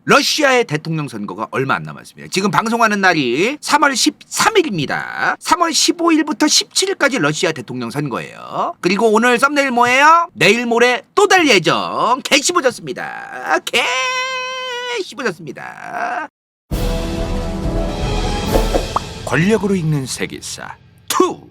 러시아의 대통령 선거가 얼마 안 남았습니다. 지금 방송하는 날이 3월 13일입니다. 3월 15일부터 17일까지 러시아 대통령 선거예요. 그리고 오늘 썸네일 뭐예요? 내일 모레 또 될 예정. 개 씹어졌습니다. 개 씹어졌습니다. 권력으로 읽는 세계사 2.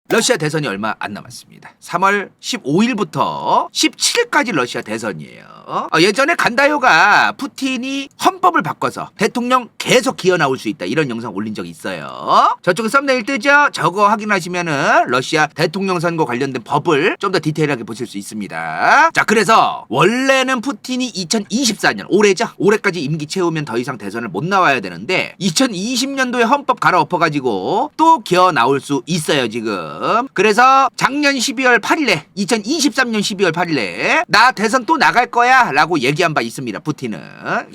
러시아 대선이 얼마 안 남았습니다. 3월 15일부터 17일까지 러시아 대선이에요. 예전에 간다요가 푸틴이 헌법을 바꿔서 대통령 계속 기어 나올 수 있다 이런 영상 올린 적이 있어요. 저쪽에 썸네일 뜨죠? 저거 확인하시면은 러시아 대통령 선거 관련된 법을 좀 더 디테일하게 보실 수 있습니다. 자, 그래서 원래는 푸틴이 2024년 올해죠? 올해까지 임기 채우면 더 이상 대선을 못 나와야 되는데 2020년도에 헌법 갈아엎어가지고 또 기어 나올 수 있어요 지금. 그래서 작년 12월 8일에 2023년 12월 8일에 나 대선 또 나갈 거야 라고 얘기한 바 있습니다. 푸틴은.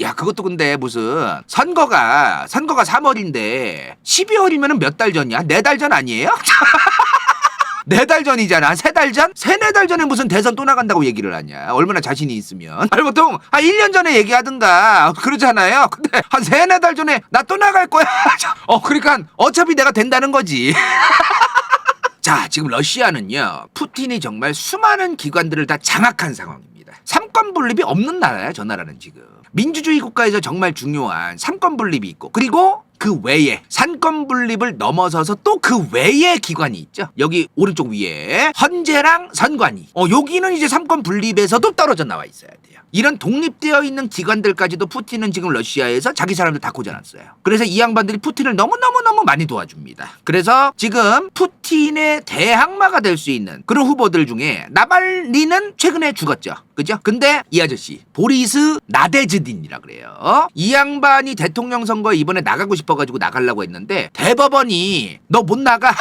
야, 그것도 근데 무슨 선거가 3월인데 12월이면 몇 달 전이야? 4달 전 아니에요? 4달 전이잖아. 3달 전? 4달 전에 무슨 대선 또 나간다고 얘기를 하냐. 얼마나 자신이 있으면. 아니 보통 한 1년 전에 얘기하든가 그러잖아요. 근데 한 4달 전에 나 또 나갈 거야. 그러니까 어차피 내가 된다는 거지. 자, 지금 러시아는요, 푸틴이 정말 수많은 기관들을 다 장악한 상황입니다. 삼권 분립이 없는 나라야, 저 나라는 지금. 민주주의 국가에서 정말 중요한 삼권 분립이 있고, 그리고 그 외에 삼권 분립을 넘어서서 또 그 외의 기관이 있죠. 여기 오른쪽 위에 헌재랑 선관위. 여기는 이제 삼권 분립에서도 떨어져 나와 있어야 돼요. 이런 독립되어 있는 기관들까지도 푸틴은 지금 러시아에서 자기 사람들 다 꽂아놨어요. 그래서 이 양반들이 푸틴을 너무너무 많이 도와줍니다. 그래서 지금 푸틴의 대항마가 될 수 있는 그런 후보들 중에 나발리는 최근에 죽었죠. 그죠? 근데 이 아저씨 보리스 나데즈딘이라 그래요. 이 양반이 대통령 선거에 이번에 나가고 싶어가지고 나가려고 했는데 대법원이 너 못 나가.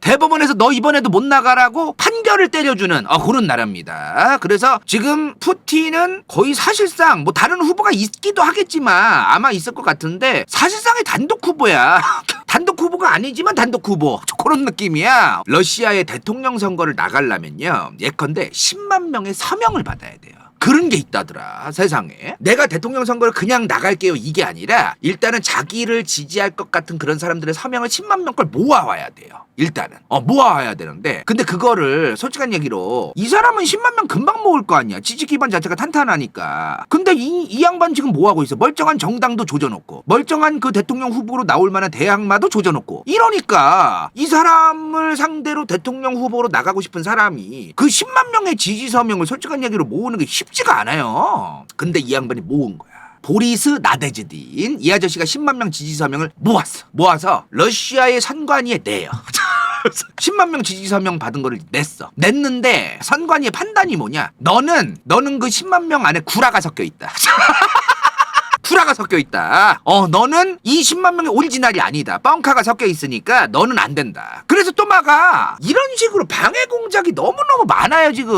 대법원에서 너 이번에도 못 나가라고 판결을 때려주는 그런 나라입니다. 그래서 지금 푸틴은 거의 사실상 뭐 다른 후보가 있기도 하겠지만 아마 있을 것 같은데 사실상의 단독 후보야. 단독 후보가 아니지만 단독 후보. 그런 느낌이야. 러시아의 대통령 선거를 나가려면요, 예컨대 10만 명의 서명을 받아야 돼요. 그런 게 있다더라, 세상에. 내가 대통령 선거를 그냥 나갈게요 이게 아니라 일단은 자기를 지지할 것 같은 그런 사람들의 서명을 10만 명 걸 모아와야 돼요. 일단은 모아와야 되는데, 근데 그거를 솔직한 얘기로 이 사람은 10만 명 금방 모을 거 아니야. 지지 기반 자체가 탄탄하니까. 근데 이 양반 지금 뭐 하고 있어? 멀쩡한 정당도 조져놓고 멀쩡한 그 대통령 후보로 나올 만한 대항마도 조져놓고 이러니까 이 사람을 상대로 대통령 후보로 나가고 싶은 사람이 그 10만 명의 지지 서명을 솔직한 얘기로 모으는 게 쉽지가 않아요. 근데 이 양반이 모은 거야. 보리스 나데즈딘, 이 아저씨가 10만 명 지지 서명을 모아서 러시아의 선관위에 내요. 10만 명 지지 서명 받은 거를 냈는데 선관위의 판단이 뭐냐? 너는 그 10만 명 안에 구라가 섞여 있다. 구라가 섞여 있다. 너는 이 10만 명의 오리지널이 아니다. 뻥카가 섞여 있으니까 너는 안 된다. 그래서 또 막아. 이런 식으로 방해 공작이 너무너무 많아요 지금.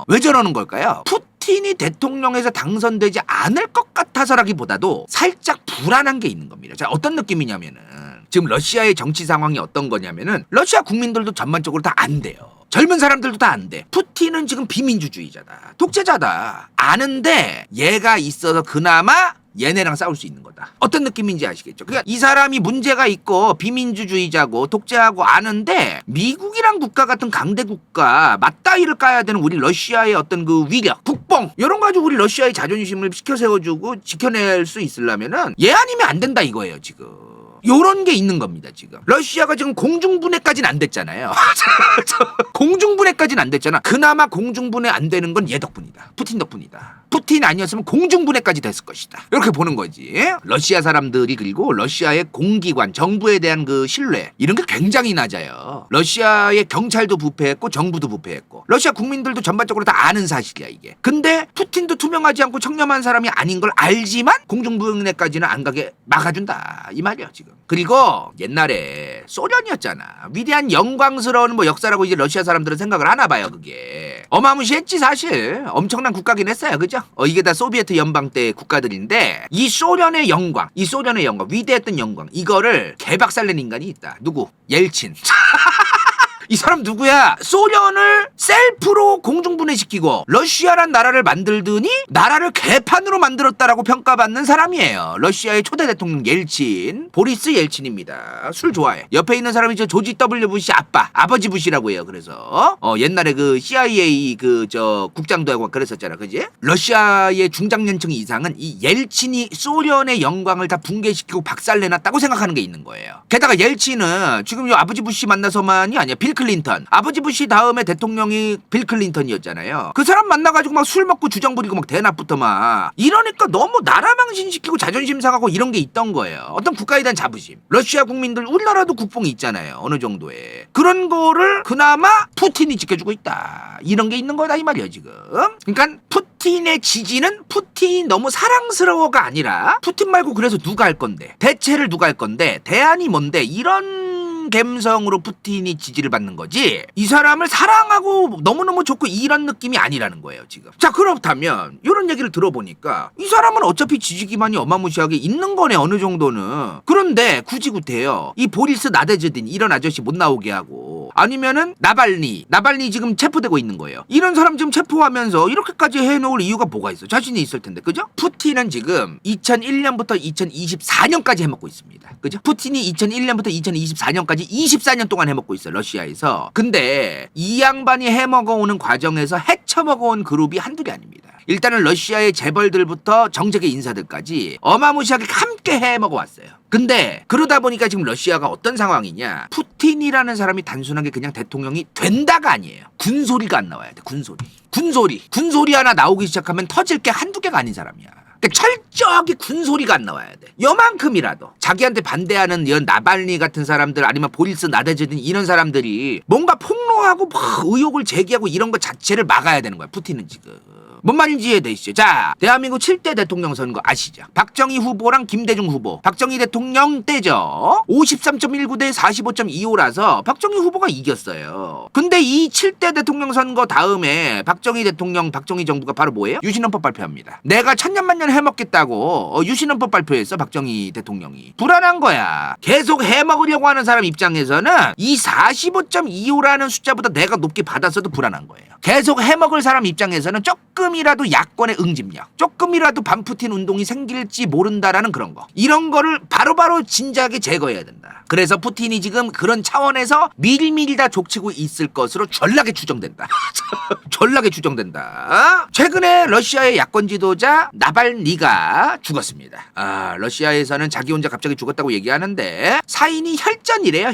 왜 저러는 걸까요? 푸틴이 대통령에서 당선되지 않을 것 같아서라기보다도 살짝 불안한 게 있는 겁니다. 자, 어떤 느낌이냐면은 지금 러시아의 정치 상황이 어떤 거냐면은 러시아 국민들도 전반적으로 다 안 돼요. 젊은 사람들도 다 안 돼. 푸틴은 지금 비민주주의자다. 독재자다. 아는데 얘가 있어서 그나마 얘네랑 싸울 수 있는 거다. 어떤 느낌인지 아시겠죠? 그러니까 이 사람이 문제가 있고 비민주주의자고 독재하고 아는데 미국이랑 국가 같은 강대 국가 맞다이를 까야 되는 우리 러시아의 어떤 그 위력, 국뽕 이런 거 가지고 우리 러시아의 자존심을 시켜 세워주고 지켜낼 수 있으려면은 얘 아니면 안 된다 이거예요 지금. 요런 게 있는 겁니다 지금. 러시아가 지금 공중분해까지는 안 됐잖아요. 공중분해까지는 안 됐잖아. 그나마 공중분해 안 되는 건 얘 덕분이다. 푸틴 덕분이다. 푸틴 아니었으면 공중분해까지 됐을 것이다. 이렇게 보는 거지. 러시아 사람들이, 그리고 러시아의 공기관, 정부에 대한 그 신뢰 이런 게 굉장히 낮아요. 러시아의 경찰도 부패했고 정부도 부패했고 러시아 국민들도 전반적으로 다 아는 사실이야 이게. 근데 푸틴도 투명하지 않고 청렴한 사람이 아닌 걸 알지만 공중분해까지는 안 가게 막아준다 이 말이야 지금. 그리고 옛날에 소련이었잖아. 위대한 영광스러운 뭐 역사라고 이제 러시아 사람들은 생각을 하나 봐요. 그게 어마무시했지 사실. 엄청난 국가긴 했어요. 그죠? 이게 다 소비에트 연방 때 국가들인데 이 소련의 영광, 위대했던 영광, 이거를 개박살낸 인간이 있다. 누구? 옐친. 이 사람 누구야? 소련을 셀프로 공중분해시키고 러시아란 나라를 만들더니 나라를 개판으로 만들었다라고 평가받는 사람이에요. 러시아의 초대 대통령 옐친, 보리스 옐친입니다. 술 좋아해. 옆에 있는 사람이 저 조지 W 부시 아버지 부시라고 해요. 그래서 옛날에 그 CIA 국장도 하고 그랬었잖아, 그지? 러시아의 중장년층 이상은 이 옐친이 소련의 영광을 다 붕괴시키고 박살내놨다고 생각하는 게 있는 거예요. 게다가 옐친은 지금 이 아버지 부시 만나서만이 아니야. 빌 클린턴. 아버지 부시 다음에 대통령이 빌 클린턴이었잖아요. 그 사람 만나가지고 막 술 먹고 주정 부리고 막 대낮부터 막 이러니까 너무 나라 망신시키고 자존심 상하고 이런 게 있던 거예요. 어떤 국가에 대한 자부심. 러시아 국민들 우리나라도 국뽕이 있잖아요. 어느 정도의. 그런 거를 그나마 푸틴이 지켜주고 있다. 이런 게 있는 거다 이 말이야 지금. 그러니까 푸틴의 지지는 푸틴이 너무 사랑스러워가 아니라 푸틴 말고 그래서 누가 할 건데, 대체를 누가 할 건데, 대안이 뭔데, 이런 감성으로 푸틴이 지지를 받는 거지 이 사람을 사랑하고 너무너무 좋고 이런 느낌이 아니라는 거예요 지금. 자, 그렇다면 이런 얘기를 들어보니까 이 사람은 어차피 지지 기반이 어마무시하게 있는 거네 어느 정도는. 그런데 굳이 구태여 이 보리스 나데즈딘 이런 아저씨 못 나오게 하고, 아니면은 나발니 지금 체포되고 있는 거예요. 이런 사람 지금 체포하면서 이렇게까지 해놓을 이유가 뭐가 있어? 자신이 있을 텐데, 그죠? 푸틴은 지금 2001년부터 2024년까지 해먹고 있습니다. 그죠? 푸틴이 2001년부터 2024년까지 24년 동안 해먹고 있어요, 러시아에서. 근데 이 양반이 해먹어오는 과정에서 해쳐먹어온 그룹이 한둘이 아닙니다. 일단은 러시아의 재벌들부터 정책의 인사들까지 어마무시하게 함께 해먹어왔어요. 근데 그러다 보니까 지금 러시아가 어떤 상황이냐, 푸틴이라는 사람이 단순하게 그냥 대통령이 된다가 아니에요. 군소리가 안 나와야 돼. 군소리 하나 나오기 시작하면 터질 게 한두 개가 아닌 사람이야. 그러니까 철저하게 군소리가 안 나와야 돼. 요만큼이라도 자기한테 반대하는 이런 나발니 같은 사람들, 아니면 보리스 나데즈딘 이런 사람들이 뭔가 폭로하고 막 의혹을 제기하고 이런 것 자체를 막아야 되는 거야, 푸틴은 지금. 뭔 말인지 이해되시죠? 자, 대한민국 7대 대통령 선거 아시죠? 박정희 후보랑 김대중 후보. 박정희 대통령 때죠. 53.19대 45.25라서 박정희 후보가 이겼어요. 근데 이 7대 대통령 선거 다음에 박정희 대통령, 박정희 정부가 바로 뭐예요? 유신헌법 발표합니다. 내가 천년만년 해먹겠다고 유신헌법 발표했어, 박정희 대통령이. 불안한 거야. 계속 해먹으려고 하는 사람 입장에서는 이 45.25라는 숫자보다 내가 높게 받았어도 불안한 거예요. 계속 해먹을 사람 입장에서는 조금이라도 야권의 응집력, 조금이라도 반푸틴 운동이 생길지 모른다라는 그런 거, 이런 거를 바로바로 진작에 제거해야 된다. 그래서 푸틴이 지금 그런 차원에서 미리미리 다 족치고 있을 것으로 전락에 추정된다. 전락에 추정된다. 최근에 러시아의 야권 지도자 나발니가 죽었습니다. 러시아에서는 자기 혼자 갑자기 죽었다고 얘기하는데 사인이 혈전이래요.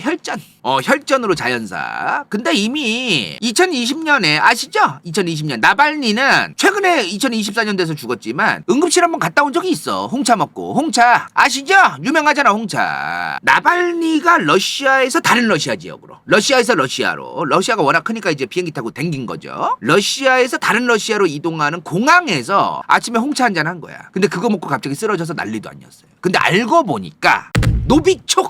혈전으로 자연사. 근데 이미 2020년에 아시죠? 2020년 나발니는 최근에 2024년 돼서 죽었지만 응급실 한번 갔다 온 적이 있어. 홍차 먹고. 홍차 아시죠? 유명하잖아, 홍차. 나발니가 러시아에서 다른 러시아 지역으로, 러시아에서 러시아로, 러시아가 워낙 크니까 이제 비행기 타고 댕긴 거죠. 러시아에서 다른 러시아로 이동하는 공항에서 아침에 홍차 한잔 한 거야. 근데 그거 먹고 갑자기 쓰러져서 난리도 아니었어요. 근데 알고 보니까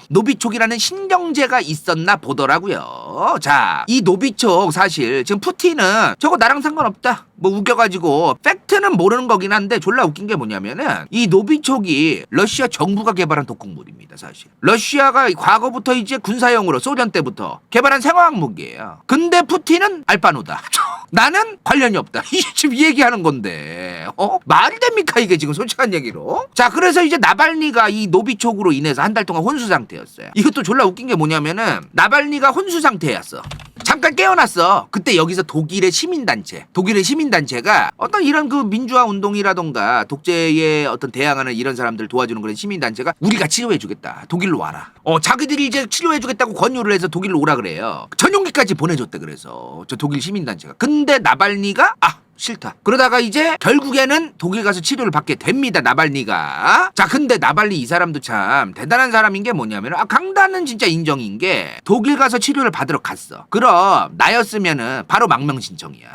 노비촉이라는 신경제가 있었나 보더라고요. 자, 이 노비촉 사실 지금 푸틴은 저거 나랑 상관없다 뭐 우겨가지고, 팩트는 모르는 거긴 한데 졸라 웃긴 게 뭐냐면은 이 노비촉이 러시아 정부가 개발한 독극물입니다. 사실 러시아가 과거부터 이제 군사용으로 소련 때부터 개발한 생화학 무기예요. 근데 푸틴은 알바노다. 나는 관련이 없다. 이게 지금 얘기하는 건데 말이 됩니까 이게 지금, 솔직한 얘기로. 자, 그래서 이제 나발니가 이 노비촉으로 인해서 한 달 동안 혼수 상태였어요. 이것도 졸라 웃긴 게 뭐냐면은 나발니가 혼수 상태였어. 잠깐 깨어났어. 그때 여기서 독일의 시민단체가 어떤 이런 그 민주화 운동이라던가 독재에 어떤 대항하는 이런 사람들 도와주는 그런 시민단체가 우리가 치료해주겠다, 독일로 와라. 자기들이 이제 치료해주겠다고 권유를 해서 독일로 오라 그래요. 전용기까지 보내줬대. 그래서 저 독일 시민단체가. 근데 나발니가 싫다. 그러다가 이제 결국에는 독일 가서 치료를 받게 됩니다, 나발니가. 자, 근데 나발니 이 사람도 참 대단한 사람인 게 뭐냐면, 강단은 진짜 인정인 게 독일 가서 치료를 받으러 갔어. 그럼 나였으면은 바로 망명 신청이야.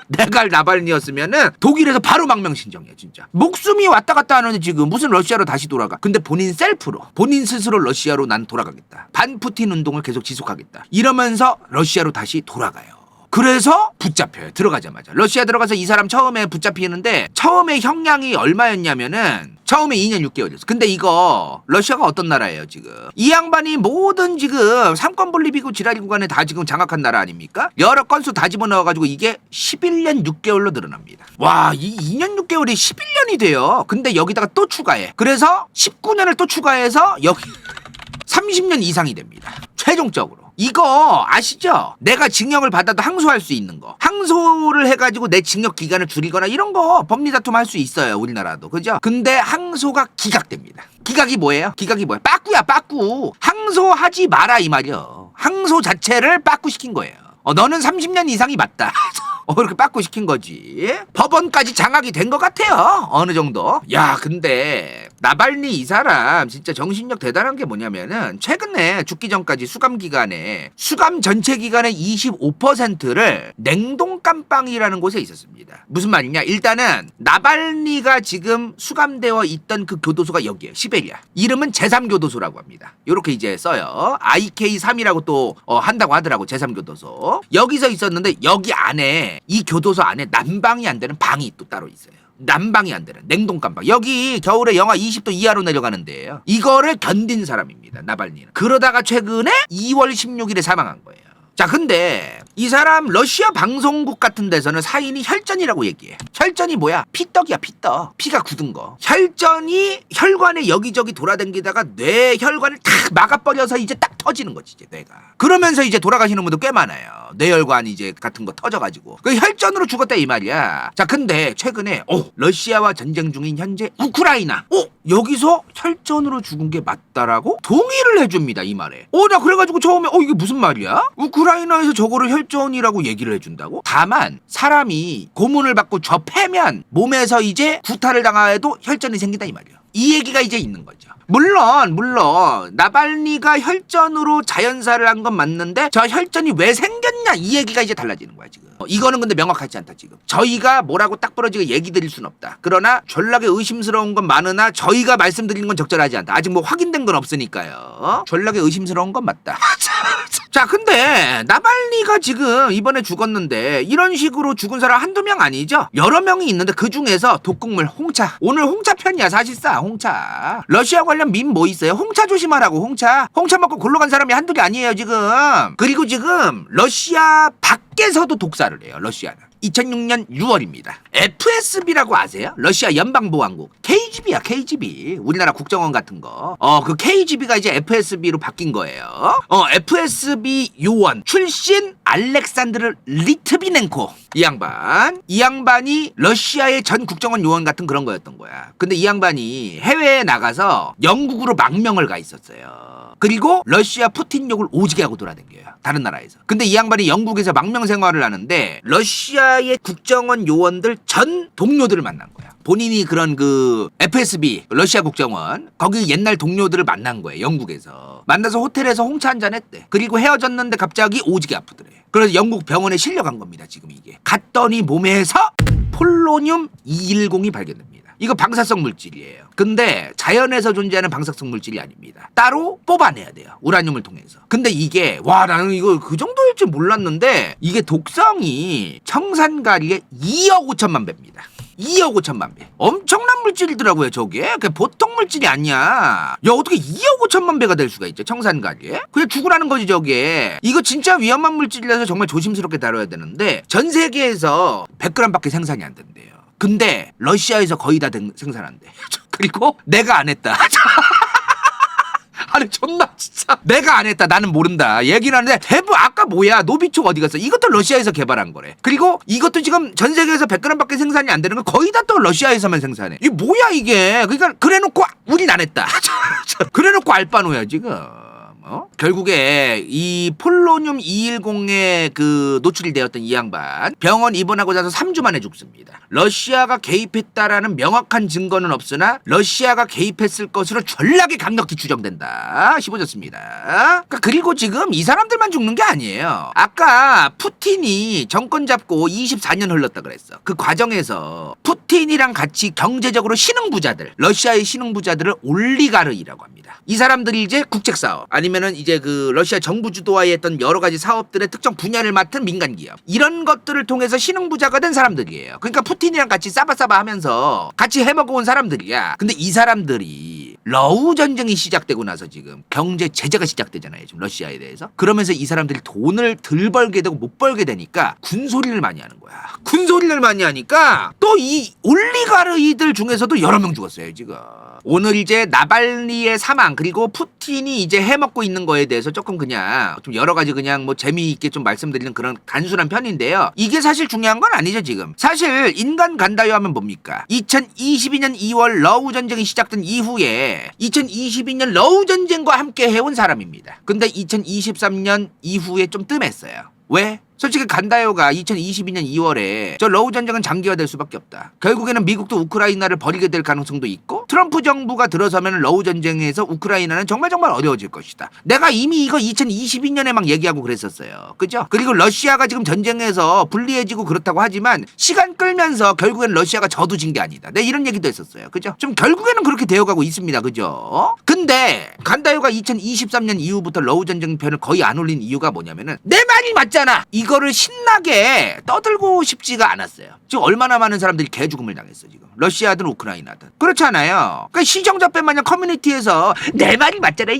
내가 나발니였으면은 독일에서 바로 망명 신청이야. 진짜 목숨이 왔다 갔다 하는데 지금 무슨 러시아로 다시 돌아가. 근데 본인 스스로 러시아로 난 돌아가겠다, 반푸틴 운동을 계속 지속하겠다 이러면서 러시아로 다시 돌아가요. 그래서 붙잡혀요. 들어가자마자. 러시아 들어가서 이 사람 처음에 붙잡히는데 처음에 형량이 얼마였냐면은 처음에 2년 6개월이었어. 근데 이거 러시아가 어떤 나라예요 지금? 이 양반이 모든 지금 삼권 분립이고 지랄 구간에 다 지금 장악한 나라 아닙니까? 여러 건수 다 집어넣어가지고 이게 11년 6개월로 늘어납니다. 와, 이 2년 6개월이 11년이 돼요. 근데 여기다가 또 추가해. 그래서 19년을 또 추가해서 여기 30년 이상이 됩니다. 최종적으로. 이거 아시죠? 내가 징역을 받아도 항소할 수 있는 거. 항소를 해가지고 내 징역 기간을 줄이거나 이런 거 법리 다툼 할 수 있어요. 우리나라도. 그죠? 근데 항소가 기각됩니다. 기각이 뭐예요? 기각이 뭐야? 빠꾸야, 빠꾸. 항소하지 마라 이 말이요. 항소 자체를 빠꾸시킨 거예요. 너는 30년 이상이 맞다. 이렇게 빠꾸 시킨 거지. 법원까지 장악이 된 것 같아요. 어느 정도. 야, 근데 나발니 이 사람 진짜 정신력 대단한 게 뭐냐면은 최근에 죽기 전까지 수감 기간에 수감 전체 기간의 25%를 냉동 깜빵이라는 곳에 있었습니다. 무슨 말이냐? 일단은 나발니가 지금 수감되어 있던 그 교도소가 여기에요. 시베리아. 이름은 제3교도소라고 합니다. 요렇게 이제 써요. IK3이라고 또 한다고 하더라고. 제3교도소. 여기서 있었는데 여기 안에 이 교도소 안에 난방이 안 되는 방이 또 따로 있어요. 난방이 안 되는 냉동깜방. 여기 겨울에 영하 20도 이하로 내려가는 데예요. 이거를 견딘 사람입니다. 나발니는. 그러다가 최근에 2월 16일에 사망한 거예요. 자, 근데 이 사람 러시아 방송국 같은 데서는 사인이 혈전이라고 얘기해. 혈전이 뭐야? 피떡이야, 피떡. 피가 굳은 거. 혈전이 혈관에 여기저기 돌아다니다가 뇌 혈관을 탁 막아버려서 이제 딱 터지는 거지, 이제 뇌가. 그러면서 이제 돌아가시는 분도 꽤 많아요. 뇌혈관 이제 같은 거 터져가지고. 그 혈전으로 죽었다 이 말이야. 자, 근데 최근에 러시아와 전쟁 중인 현재 우크라이나. 여기서 혈전으로 죽은 게 맞다라고 동의를 해줍니다, 이 말에. 나 그래가지고 처음에 이게 무슨 말이야? 우크라이나에서 저거를 혈전이라고 얘기를 해준다고? 다만 사람이 고문을 받고 접해면 몸에서 이제 구타를 당해도 혈전이 생긴다 이 말이야. 이 얘기가 이제 있는 거죠. 물론 나발니가 혈전으로 자연사를 한 건 맞는데 저 혈전이 왜 생겼냐 이 얘기가 이제 달라지는 거야 지금. 이거는 근데 명확하지 않다 지금. 저희가 뭐라고 딱 부러지게 얘기 드릴 순 없다. 그러나 졸라게 의심스러운 건 많으나 저희가 말씀드리는 건 적절하지 않다. 아직 뭐 확인된 건 없으니까요. 졸라게 의심스러운 건 맞다. 자, 근데 나발니가 지금 이번에 죽었는데 이런 식으로 죽은 사람 한두 명 아니죠? 여러 명이 있는데 그 중에서 독극물 홍차. 오늘 홍차 편이야 사실상. 홍차. 러시아 관련 밈 뭐 있어요? 홍차 조심하라고. 홍차 먹고 골로 간 사람이 한둘이 아니에요 지금. 그리고 지금 러시아 밖에서도 독사를 해요. 러시아는. 2006년 6월입니다. FSB라고 아세요? 러시아 연방보안국. KGB야, KGB. 우리나라 국정원 같은 거. 그 KGB가 이제 FSB로 바뀐 거예요. FSB 요원 출신 알렉산드르 리트비넨코. 이 양반이 러시아의 전 국정원 요원 같은 그런 거였던 거야. 근데 이 양반이 해외에 나가서 영국으로 망명을 가 있었어요. 그리고 러시아 푸틴 욕을 오지게 하고 돌아다녀요. 다른 나라에서. 근데 이 양반이 영국에서 망명 생활을 하는데 러시아의 국정원 요원들 전 동료들을 만난 거야. 본인이 그런 그 FSB 러시아 국정원 거기 옛날 동료들을 만난 거예요. 영국에서. 만나서 호텔에서 홍차 한잔 했대. 그리고 헤어졌는데 갑자기 오지게 아프더래. 그래서 영국 병원에 실려간 겁니다. 지금 이게. 갔더니 몸에서 폴로늄 210이 발견됩니다. 이거 방사성 물질이에요. 근데 자연에서 존재하는 방사성 물질이 아닙니다. 따로 뽑아내야 돼요. 우라늄을 통해서. 근데 이게 나는 이거 그 정도일 줄 몰랐는데 이게 독성이 청산가리의 2억 5천만 배입니다. 2억 5천만 배. 엄청난 물질이더라고요, 저게. 그게 보통 물질이 아니야. 야, 어떻게 2억 5천만 배가 될 수가 있죠, 청산가리에? 그냥 죽으라는 거지, 저게. 이거 진짜 위험한 물질이라서 정말 조심스럽게 다뤄야 되는데 전 세계에서 100g밖에 생산이 안 된대요. 근데 러시아에서 거의 다 생산한대. 그리고 내가 안 했다. 아니 존나 진짜 내가 안 했다. 나는 모른다. 얘기는 하는데 대부분 아까 뭐야 노비촉 어디 갔어? 이것도 러시아에서 개발한 거래. 그리고 이것도 지금 전 세계에서 100g밖에 생산이 안 되는 거 거의 다 또 러시아에서만 생산해. 이게 뭐야 이게? 그러니까 그래놓고 우린 안 했다. 그래놓고 알바노야 지금. 결국에 이 폴로늄 210에 그 노출이 되었던 이 양반 병원 입원하고 나서 3주 만에 죽습니다. 러시아가 개입했다라는 명확한 증거는 없으나 러시아가 개입했을 것으로 전락에 강력히 추정된다. 씹어졌습니다. 그리고 지금 이 사람들만 죽는 게 아니에요. 아까 푸틴이 정권 잡고 24년 흘렀다 그랬어. 그 과정에서 푸틴이랑 같이 경제적으로 신흥부자들, 러시아의 신흥부자들을 올리가르이라고 합니다. 이 사람들이 이제 국책사업 아니면 아니면은 이제 그 러시아 정부 주도하에 했던 여러 가지 사업들의 특정 분야를 맡은 민간 기업 이런 것들을 통해서 신흥부자가 된 사람들이에요. 그러니까 푸틴이랑 같이 싸바싸바 하면서 같이 해먹어온 사람들이야. 근데 이 사람들이 러우 전쟁이 시작되고 나서 지금 경제 제재가 시작되잖아요. 지금 러시아에 대해서. 그러면서 이 사람들이 돈을 덜 벌게 되고 못 벌게 되니까 군소리를 많이 하는 거야. 군소리를 많이 하니까 또 이 올리가르이들 중에서도 여러 명 죽었어요, 지금. 오늘 이제 나발리의 사망 그리고 푸틴이 이제 해먹고 있는 거에 대해서 조금 그냥 좀 여러 가지 그냥 뭐 재미있게 좀 말씀드리는 그런 단순한 편인데요. 이게 사실 중요한 건 아니죠, 지금. 사실 인간 간다요 하면 뭡니까? 2022년 2월 러우 전쟁이 시작된 이후에 2022년 러우 전쟁과 함께 해온 사람입니다. 근데 2023년 이후에 좀 뜸했어요. 왜? 솔직히 간다요가 2022년 2월에 저 러우 전쟁은 장기화될 수밖에 없다. 결국에는 미국도 우크라이나를 버리게 될 가능성도 있고 트럼프 정부가 들어서면 러우 전쟁에서 우크라이나는 정말 어려워질 것이다. 내가 이미 이거 2022년에 막 얘기하고 그랬었어요. 그죠? 그리고 러시아가 지금 전쟁에서 불리해지고 그렇다고 하지만 시간 끌면서 결국엔 러시아가 저도 진 게 아니다. 내가 이런 얘기도 했었어요. 그죠? 좀 결국에는 그렇게 되어가고 있습니다. 그죠? 근데 간다요가 2023년 이후부터 러우 전쟁 편을 거의 안 올린 이유가 뭐냐면은 내 말이 맞잖아. 이거를 신나게 떠들고 싶지가 않았어요. 지금 얼마나 많은 사람들이 개죽음을 당했어 지금. 러시아든 우크라이나든. 그렇잖아요. 그러니까 시정잡배 마냥 커뮤니티에서 내 말이 맞잖아.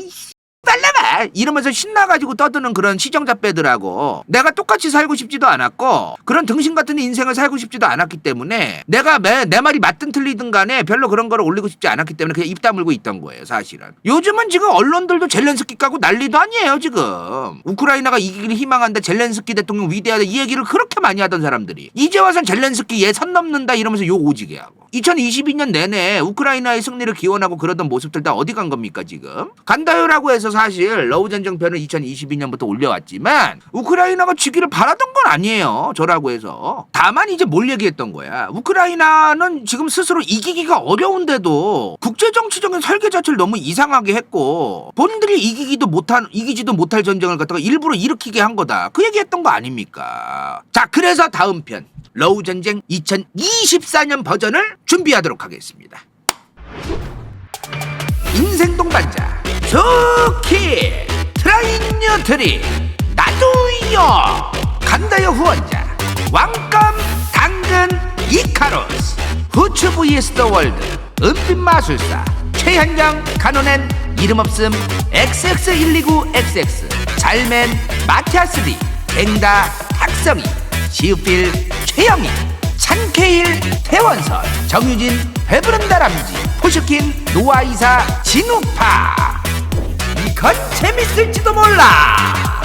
빨라봐 이러면서 신나가지고 떠드는 그런 시정잡배들하고 내가 똑같이 살고 싶지도 않았고 그런 등신 같은 인생을 살고 싶지도 않았기 때문에 내가 내 말이 맞든 틀리든 간에 별로 그런 거를 올리고 싶지 않았기 때문에 그냥 입 다물고 있던 거예요 사실은. 요즘은 지금 언론들도 젤렌스키 까고 난리도 아니에요 지금. 우크라이나가 이기기를 희망한다 젤렌스키 대통령 위대하다 이 얘기를 그렇게 많이 하던 사람들이 이제 와선 젤렌스키 얘 선 넘는다 이러면서 욕 오지게 하고 2022년 내내 우크라이나의 승리를 기원하고 그러던 모습들 다 어디 간 겁니까 지금. 간다요라고 해서 사실 러우 전쟁 편을 2022년부터 올려왔지만 우크라이나가 지기를 바라던 건 아니에요. 저라고 해서. 다만 이제 뭘 얘기했던 거야. 우크라이나는 지금 스스로 이기기가 어려운데도 국제정치적인 설계 자체를 너무 이상하게 했고 본인들이 이기지도 못할 전쟁을 갖다가 일부러 일으키게 한 거다. 그 얘기했던 거 아닙니까? 자, 그래서 다음 편 러우 전쟁 2024년 버전을 준비하도록 하겠습니다. 인생 동반자 좋기 트라이뉴트리 나도요 간다요 후원자 왕감 당근 이카로스 후추 vs 더 월드 은빛 마술사 최현정 간호낸 이름없음 XX129XX 잘맨 마티아스디 갱다 탁성이 시우필 최영희 찬케일 태원선 정유진 배부른다람쥐 포슈킨 노아이사 진우파 이건 재밌을지도 몰라.